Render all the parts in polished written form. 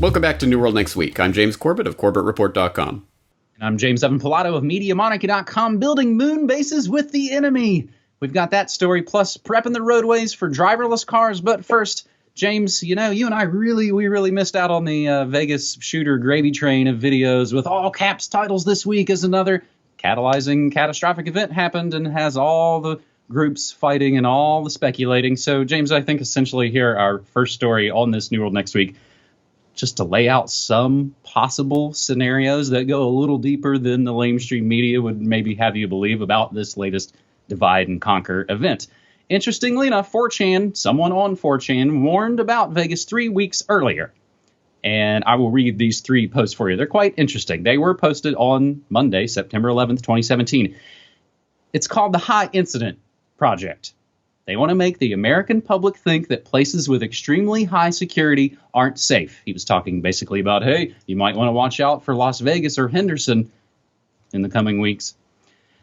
Welcome back to New World Next Week. I'm James Corbett of CorbettReport.com. And I'm James Evan Pilato of MediaMonarchy.com, building moon bases with the enemy. We've got that story, plus prepping the roadways for driverless cars. But first, James, you and I really missed out on the Vegas shooter gravy train of videos with all caps titles this week as another catalyzing catastrophic event happened and has all the groups fighting and all the speculating. So, James, I think essentially here our first story on this New World Next Week, just to lay out some possible scenarios that go a little deeper than the lamestream media would maybe have you believe about this latest divide and conquer event. Interestingly enough, 4chan, someone on 4chan, warned about Vegas 3 weeks earlier. And I will read these 3 posts for you. They're quite interesting. They were posted on Monday, September 11th, 2017. It's called the High Incident Project. They want to make the American public think that places with extremely high security aren't safe. He was talking basically about, hey, you might want to watch out for Las Vegas or Henderson in the coming weeks.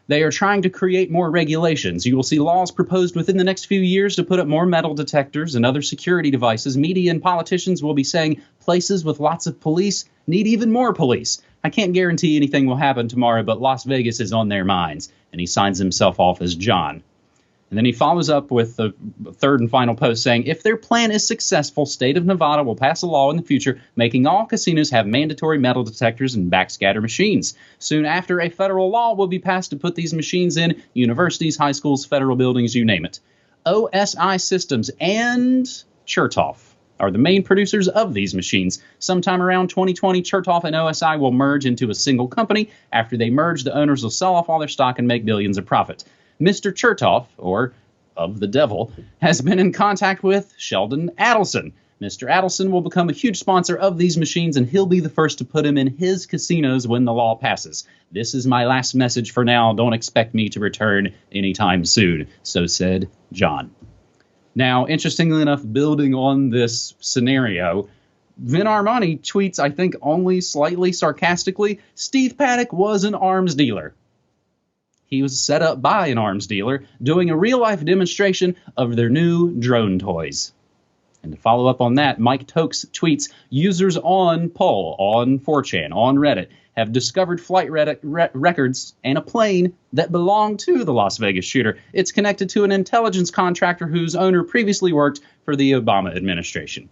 They are trying to create more regulations. You will see laws proposed within the next few years to put up more metal detectors and other security devices. Media and politicians will be saying places with lots of police need even more police. I can't guarantee anything will happen tomorrow, but Las Vegas is on their minds. And he signs himself off as John. And then he follows up with the third and final post saying, if their plan is successful, state of Nevada will pass a law in the future making all casinos have mandatory metal detectors and backscatter machines. Soon after, a federal law will be passed to put these machines in universities, high schools, federal buildings, you name it. OSI Systems and Chertoff are the main producers of these machines. Sometime around 2020, Chertoff and OSI will merge into a single company. After they merge, the owners will sell off all their stock and make billions of profit. Mr. Chertoff, or of the devil, has been in contact with Sheldon Adelson. Mr. Adelson will become a huge sponsor of these machines, and he'll be the first to put them in his casinos when the law passes. This is my last message for now. Don't expect me to return anytime soon. So said John. Now, interestingly enough, building on this scenario, Vin Armani tweets, I think only slightly sarcastically, Steve Paddock was an arms dealer. He was set up by an arms dealer doing a real-life demonstration of their new drone toys. And to follow up on that, Mike Tokes tweets, users on Poll, on 4chan, on Reddit, have discovered flight records and a plane that belonged to the Las Vegas shooter. It's connected to an intelligence contractor whose owner previously worked for the Obama administration.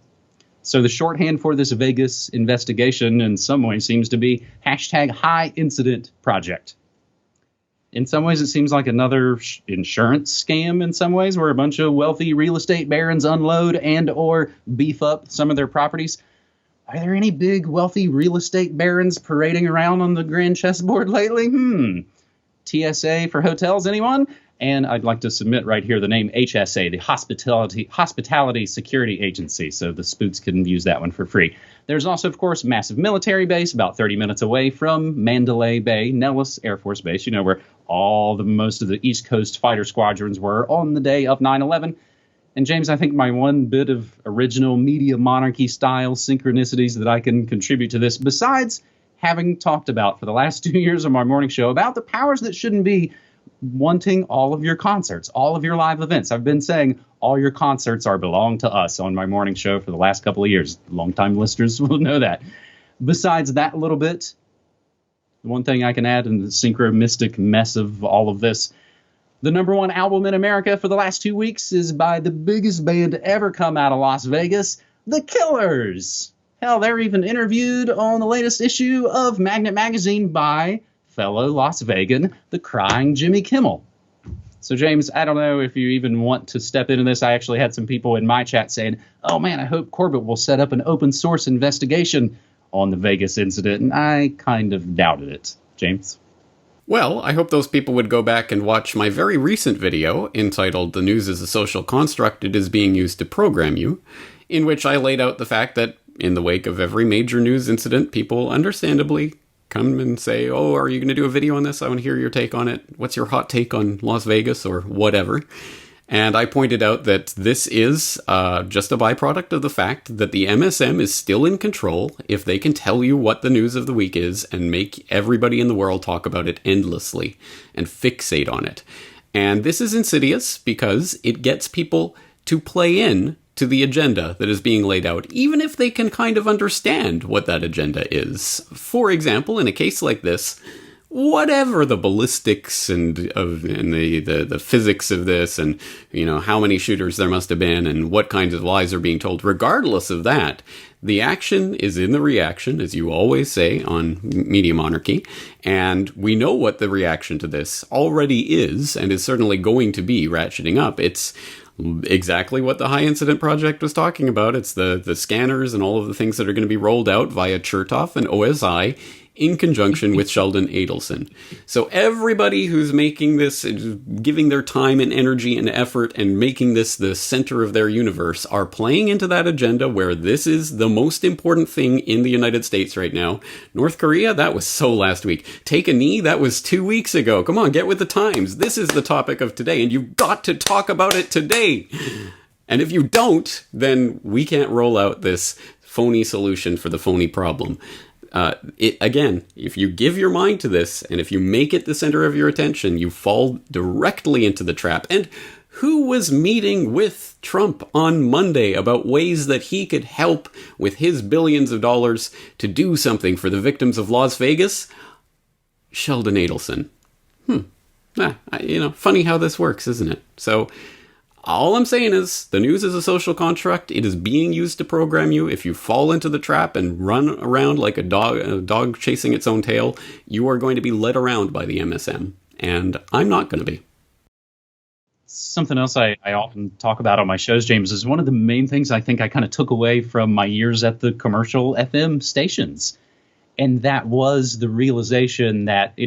So the shorthand for this Vegas investigation in some ways seems to be hashtag High Incident Project. In some ways, it seems like another insurance scam in some ways, where a bunch of wealthy real estate barons unload and or beef up some of their properties. Are there any big wealthy real estate barons parading around on the grand chessboard lately? TSA for hotels, anyone? And I'd like to submit right here the name HSA, the Hospitality Security Agency, so the spooks can use that one for free. There's also, of course, massive military base about 30 minutes away from Mandalay Bay, Nellis Air Force Base, where most of the East Coast fighter squadrons were on the day of 9/11. And James, I think my one bit of original media monarchy style synchronicities that I can contribute to this, besides having talked about for the last 2 years on my morning show about the powers that shouldn't be wanting all of your concerts, all of your live events. I've been saying all your concerts belong to us on my morning show for the last couple of years. Longtime listeners will know that. Besides that little bit, the one thing I can add in the synchromistic mess of all of this, the #1 album in America for the last 2 weeks is by the biggest band to ever come out of Las Vegas, The Killers. Hell, they're even interviewed on the latest issue of Magnet Magazine by fellow Las Vegan, the crying Jimmy Kimmel. So, James, I don't know if you even want to step into this. I actually had some people in my chat saying, oh, man, I hope Corbett will set up an open source investigation on the Vegas incident, and I kind of doubted it. James? Well, I hope those people would go back and watch my very recent video entitled The News is a Social Construct It is Being Used to Program You, in which I laid out the fact that in the wake of every major news incident, people understandably come and say, oh, are you going to do a video on this? I want to hear your take on it. What's your hot take on Las Vegas or whatever? And I pointed out that this is just a byproduct of the fact that the MSM is still in control if they can tell you what the news of the week is and make everybody in the world talk about it endlessly and fixate on it. And this is insidious because it gets people to play in to the agenda that is being laid out, even if they can kind of understand what that agenda is. For example, in a case like this, whatever the ballistics and the physics of this, and how many shooters there must have been, and what kinds of lies are being told, regardless of that, the action is in the reaction, as you always say on Media Monarchy, and we know what the reaction to this already is, and is certainly going to be ratcheting up. It's exactly what the High Incident Project was talking about. It's the scanners and all of the things that are going to be rolled out via Chertoff and OSI in conjunction with Sheldon Adelson. So everybody who's making this, giving their time and energy and effort and making this the center of their universe, are playing into that agenda where this is the most important thing in the United States right now. North Korea, that was so last week. Take a knee, that was 2 weeks ago. Come on, get with the times. This is the topic of today, and you've got to talk about it today. And if you don't, then we can't roll out this phony solution for the phony problem. Again, if you give your mind to this, and if you make it the center of your attention, you fall directly into the trap. And who was meeting with Trump on Monday about ways that he could help with his billions of dollars to do something for the victims of Las Vegas? Sheldon Adelson. Funny how this works, isn't it? So all I'm saying is, the news is a social construct. It is being used to program you. If you fall into the trap and run around like a dog chasing its own tail, you are going to be led around by the MSM. And I'm not going to be. Something else I often talk about on my shows, James, is one of the main things I think I kind of took away from my years at the commercial FM stations. And that was the realization that,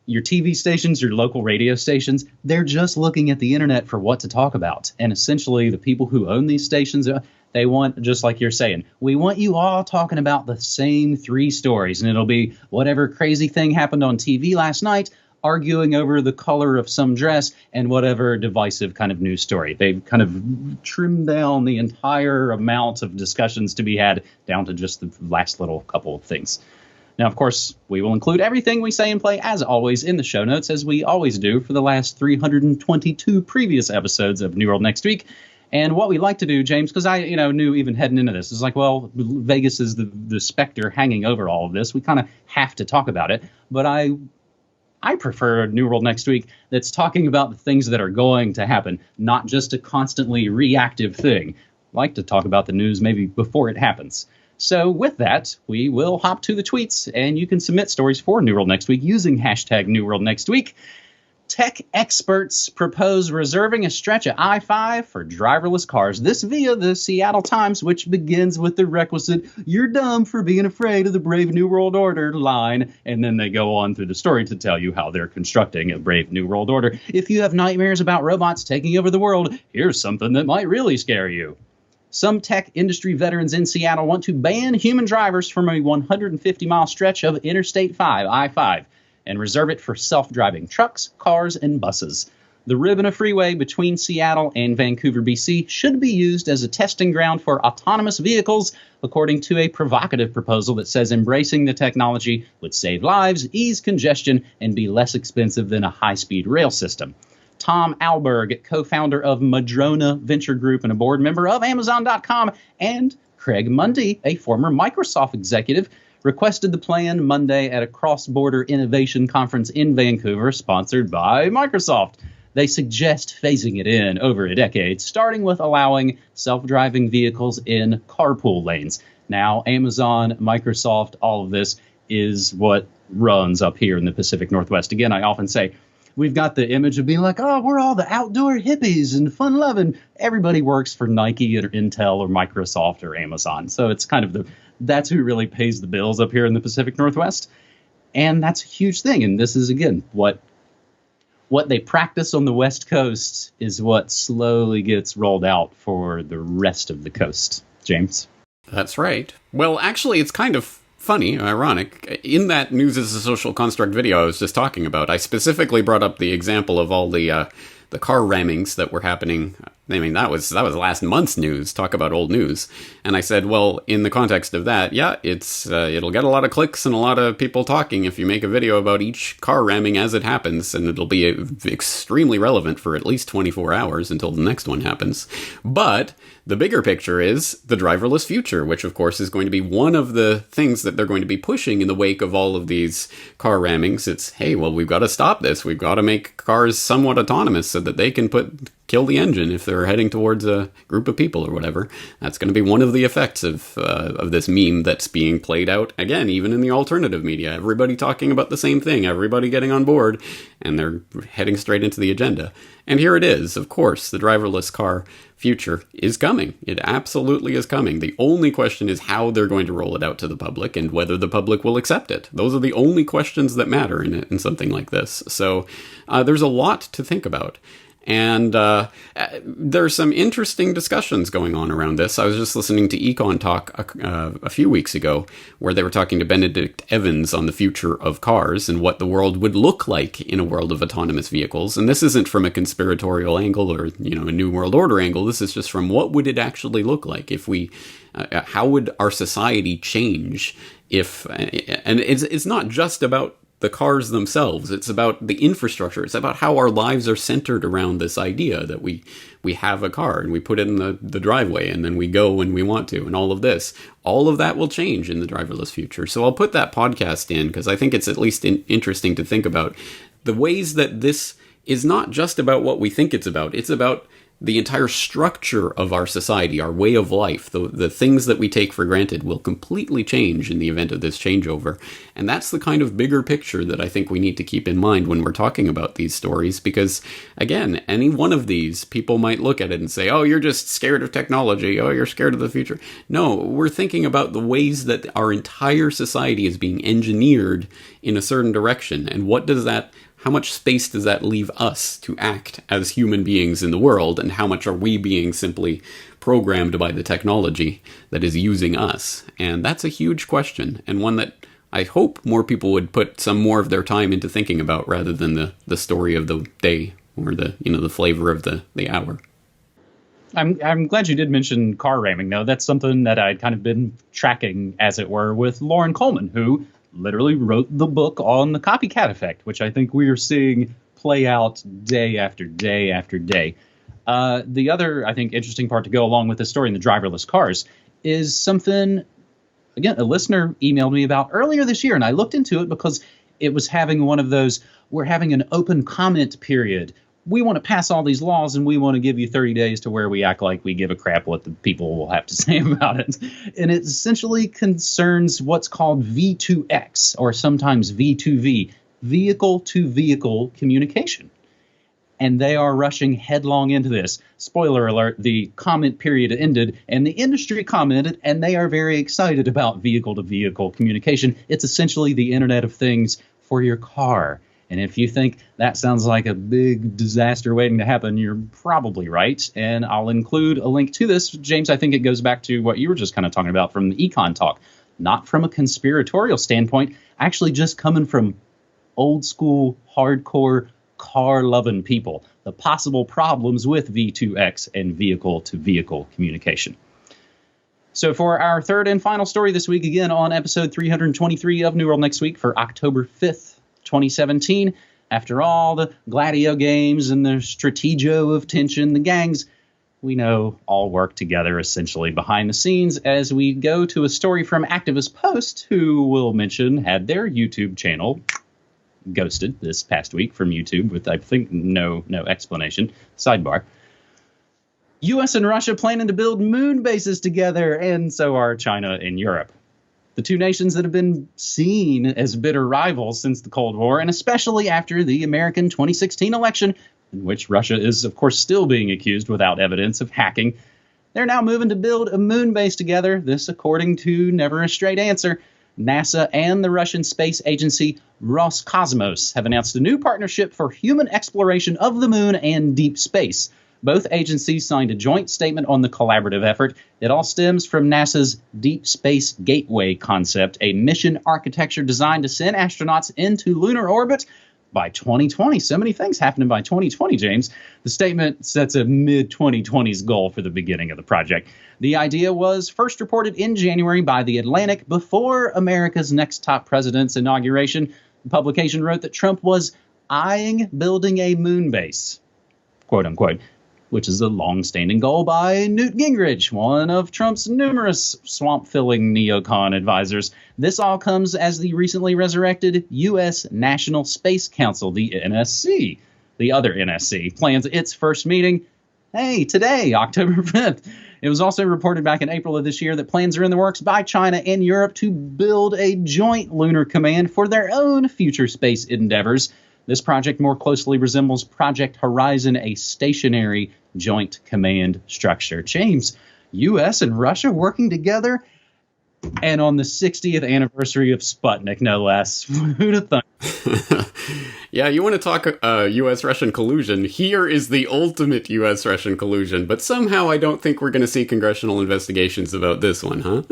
your TV stations, your local radio stations, they're just looking at the internet for what to talk about. And essentially, the people who own these stations, they want, just like you're saying, we want you all talking about the same 3 stories. And it'll be whatever crazy thing happened on TV last night, arguing over the color of some dress, and whatever divisive kind of news story. They've kind of trimmed down the entire amount of discussions to be had down to just the last little couple of things. Now, of course, we will include everything we say and play, as always, in the show notes, as we always do for the last 322 previous episodes of New World Next Week. And what we like to do, James, because I knew even heading into this, is like, well, Vegas is the specter hanging over all of this. We kind of have to talk about it. But I prefer New World Next Week that's talking about the things that are going to happen, not just a constantly reactive thing. I like to talk about the news maybe before it happens. So with that, we will hop to the tweets, and you can submit stories for New World Next Week using hashtag New World Next Week. Techsperts propose reserving a stretch of I-5 for driverless cars. This via the Seattle Times, which begins with the requisite, "You're dumb for being afraid of the brave New World Order" line. And then they go on through the story to tell you how they're constructing a brave New World Order. If you have nightmares about robots taking over the world, here's something that might really scare you. Some tech industry veterans in Seattle want to ban human drivers from a 150-mile stretch of Interstate 5, I-5, and reserve it for self-driving trucks, cars, and buses. The ribbon of freeway between Seattle and Vancouver, BC, should be used as a testing ground for autonomous vehicles, according to a provocative proposal that says embracing the technology would save lives, ease congestion, and be less expensive than a high-speed rail system. Tom Alberg, co-founder of Madrona Venture Group and a board member of Amazon.com, and Craig Mundy, a former Microsoft executive, requested the plan Monday at a cross-border innovation conference in Vancouver, sponsored by Microsoft. They suggest phasing it in over a decade, starting with allowing self-driving vehicles in carpool lanes. Now, Amazon, Microsoft, all of this is what runs up here in the Pacific Northwest. Again, I often say, we've got the image of being like, oh, we're all the outdoor hippies and fun-loving. Everybody works for Nike or Intel or Microsoft or Amazon. So it's kind of that's who really pays the bills up here in the Pacific Northwest. And that's a huge thing. And this is, again, what they practice on the West Coast is what slowly gets rolled out for the rest of the coast. James? That's right. Well, actually, it's kind of funny, ironic. In that News is a Social Construct video I was just talking about, I specifically brought up the example of all the car rammings that were happening I mean, that was last month's news. Talk about old news. And I said, well, in the context of that, yeah, it'll get a lot of clicks and a lot of people talking if you make a video about each car ramming as it happens, and it'll be extremely relevant for at least 24 hours until the next one happens. But the bigger picture is the driverless future, which of course is going to be one of the things that they're going to be pushing in the wake of all of these car rammings. It's, hey, well, we've got to stop this. We've got to make cars somewhat autonomous so that they can kill the engine if they're heading towards a group of people or whatever. That's going to be one of the effects of this meme that's being played out, again, even in the alternative media. Everybody talking about the same thing, everybody getting on board, and they're heading straight into the agenda. And here it is, of course, the driverless car future is coming. It absolutely is coming. The only question is how they're going to roll it out to the public and whether the public will accept it. Those are the only questions that matter in something like this. So there's a lot to think about. And there's some interesting discussions going on around this. I was just listening to Econ Talk a few weeks ago, where they were talking to Benedict Evans on the future of cars and what the world would look like in a world of autonomous vehicles. And this isn't from a conspiratorial angle or, a New World Order angle. This is just from what would it actually look like if we, how would our society change if, and it's not just about the cars themselves. It's about the infrastructure. It's about how our lives are centered around this idea that we have a car and we put it in the driveway and then we go when we want to, and all of this. All of that will change in the driverless future. So I'll put that podcast in because I think it's at least interesting to think about the ways that this is not just about what we think it's about. It's about the entire structure of our society, our way of life, the things that we take for granted will completely change in the event of this changeover. And that's the kind of bigger picture that I think we need to keep in mind when we're talking about these stories, because, again, any one of these, people might look at it and say, oh, you're just scared of technology, oh, you're scared of the future. No, we're thinking about the ways that our entire society is being engineered in a certain direction, and how much space does that leave us to act as human beings in the world, and how much are we being simply programmed by the technology that is using us? And that's a huge question, and one that I hope more people would put some more of their time into thinking about rather than the story of the day or the flavor of the hour. I'm glad you did mention car ramming, though. That's something that I'd kind of been tracking, as it were, with Lauren Coleman, who literally wrote the book on the copycat effect, which I think we are seeing play out day after day after day. The other, I think, interesting part to go along with this story in the driverless cars is something, again, a listener emailed me about earlier this year, and I looked into it because it was having one of those, we're having an open comment period. We want to pass all these laws, and we want to give you 30 days to where we act like we give a crap what the people will have to say about it. And it essentially concerns what's called V2X, or sometimes V2V, vehicle-to-vehicle communication. And they are rushing headlong into this. Spoiler alert, the comment period ended, and the industry commented, and they are very excited about vehicle-to-vehicle communication. It's essentially the Internet of Things for your car. And if you think that sounds like a big disaster waiting to happen, you're probably right. And I'll include a link to this. James, I think it goes back to what you were just kind of talking about from the Econ Talk. Not from a conspiratorial standpoint, actually just coming from old school, hardcore, car-loving people. The possible problems with V2X and vehicle-to-vehicle communication. So for our third and final story this week, again on episode 323 of New World Next Week for October 5th, 2017, after all the Gladio games and the strategio of tension, the gangs, we know, all work together essentially behind the scenes as we go to a story from Activist Post, who we'll mention had their YouTube channel ghosted this past week from YouTube with, I think, no explanation. Sidebar. U.S. and Russia planning to build moon bases together, and so are China and Europe. The two nations that have been seen as bitter rivals since the Cold War, and especially after the American 2016 election, in which Russia is, of course, still being accused without evidence of hacking. They're now moving to build a moon base together, this according to Never a Straight Answer. NASA and the Russian space agency Roscosmos have announced a new partnership for human exploration of the moon and deep space. Both agencies signed a joint statement on the collaborative effort. It all stems from NASA's Deep Space Gateway concept, a mission architecture designed to send astronauts into lunar orbit by 2020. So many things happening by 2020, James. The statement sets a mid-2020s goal for the beginning of the project. The idea was first reported in January by The Atlantic before America's next top president's inauguration. The publication wrote that Trump was eyeing building a moon base, quote unquote, which is a long-standing goal by Newt Gingrich, one of Trump's numerous swamp-filling neocon advisors. This all comes as the recently resurrected U.S. National Space Council, the NSC, the other NSC, plans its first meeting, today, October 5th. It was also reported back in April of this year that plans are in the works by China and Europe to build a joint lunar command for their own future space endeavors. This project more closely resembles Project Horizon, a stationary joint command structure. James, U.S. and Russia working together, and on the 60th anniversary of Sputnik, no less. Who'd have thought? Yeah, you want to talk U.S.-Russian collusion? Here is the ultimate U.S.-Russian collusion, but somehow I don't think we're going to see congressional investigations about this one, huh?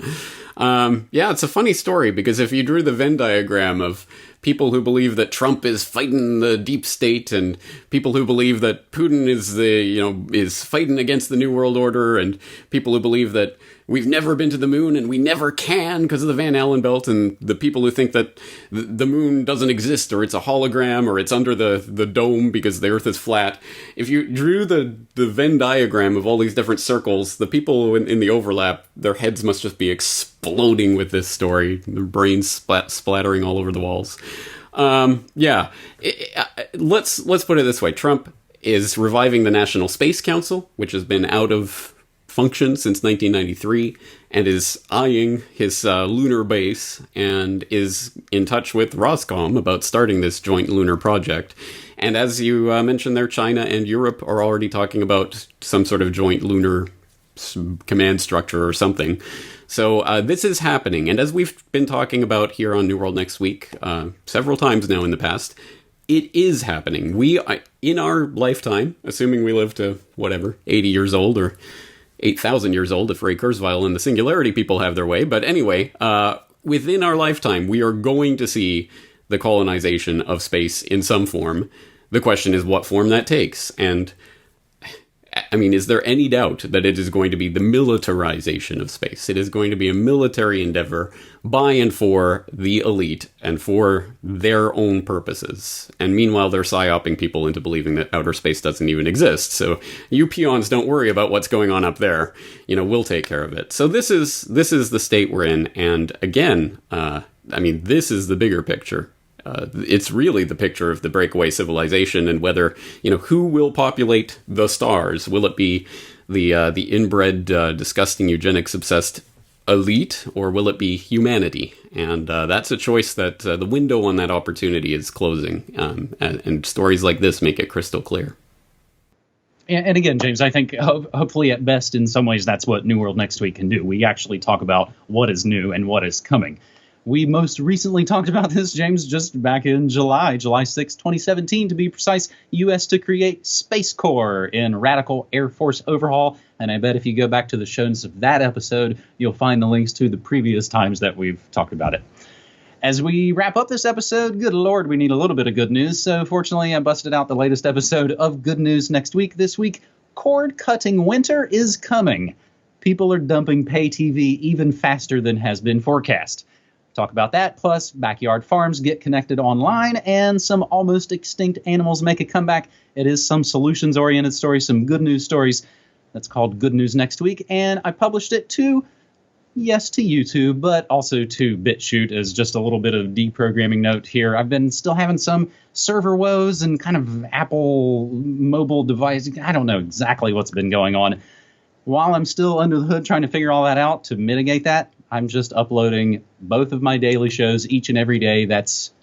Yeah, it's a funny story, because if you drew the Venn diagram of people who believe that Trump is fighting the deep state and people who believe that Putin is fighting against the New World Order, and people who believe that we've never been to the moon and we never can because of the Van Allen belt, and the people who think that the moon doesn't exist or it's a hologram or it's under the dome because the Earth is flat. If you drew the Venn diagram of all these different circles, the people in the overlap, their heads must just be exploding with this story, their brains splattering all over the walls. Let's put it this way. Trump is reviving the National Space Council, which has been out of function since 1993, and is eyeing his lunar base, and is in touch with Roscom about starting this joint lunar project. And as you mentioned there, China and Europe are already talking about some sort of joint lunar command structure or something. So this is happening, and as we've been talking about here on New World Next Week several times now in the past, it is happening. We, in our lifetime, assuming we live to, 80 years old, or 8,000 years old if Ray Kurzweil and the Singularity people have their way. But anyway, within our lifetime, we are going to see the colonization of space in some form. The question is what form that takes. And I mean, is there any doubt that it is going to be the militarization of space? It is going to be a military endeavor by and for the elite and for their own purposes. And meanwhile, they're psyoping people into believing that outer space doesn't even exist. So you peons don't worry about what's going on up there. We'll take care of it. So this is the state we're in. And again, this is the bigger picture. It's really the picture of the breakaway civilization, and whether, who will populate the stars. Will it be the inbred, disgusting, eugenics-obsessed elite, or will it be humanity? And that's a choice that the window on that opportunity is closing. And stories like this make it crystal clear. And again, James, I think hopefully at best, in some ways, that's what New World Next Week can do. We actually talk about what is new and what is coming. We most recently talked about this, James, just back in July 6, 2017, to be precise. U.S. to create Space Corps in radical Air Force overhaul. And I bet if you go back to the show notes of that episode, you'll find the links to the previous times that we've talked about it. As we wrap up this episode, good Lord, we need a little bit of good news. So fortunately, I busted out the latest episode of Good News Next Week. This week, cord-cutting winter is coming. People are dumping pay TV even faster than has been forecast. Talk about that, plus backyard farms get connected online, and some almost extinct animals make a comeback. It is some solutions-oriented stories, some good news stories. That's called Good News Next Week, and I published it to YouTube, but also to BitChute as just a little bit of deprogramming note here. I've been still having some server woes and kind of Apple mobile device. I don't know exactly what's been going on. While I'm still under the hood trying to figure all that out to mitigate that, I'm just uploading both of my daily shows each and every day. That's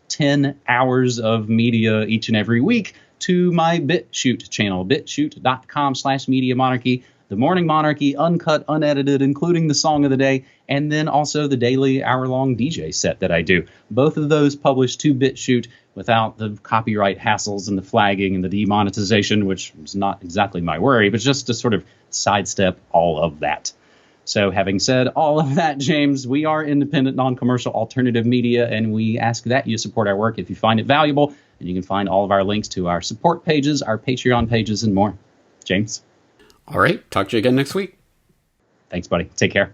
10 hours of media each and every week to my BitChute channel, bitchute.com/Media Monarchy. The Morning Monarchy, uncut, unedited, including the song of the day, and then also the daily hour-long DJ set that I do. Both of those published to BitChute without the copyright hassles and the flagging and the demonetization, which is not exactly my worry, but just to sort of sidestep all of that. So having said all of that, James, we are independent, non-commercial alternative media, and we ask that you support our work if you find it valuable. And you can find all of our links to our support pages, our Patreon pages, and more. James? All right. Talk to you again next week. Thanks, buddy. Take care.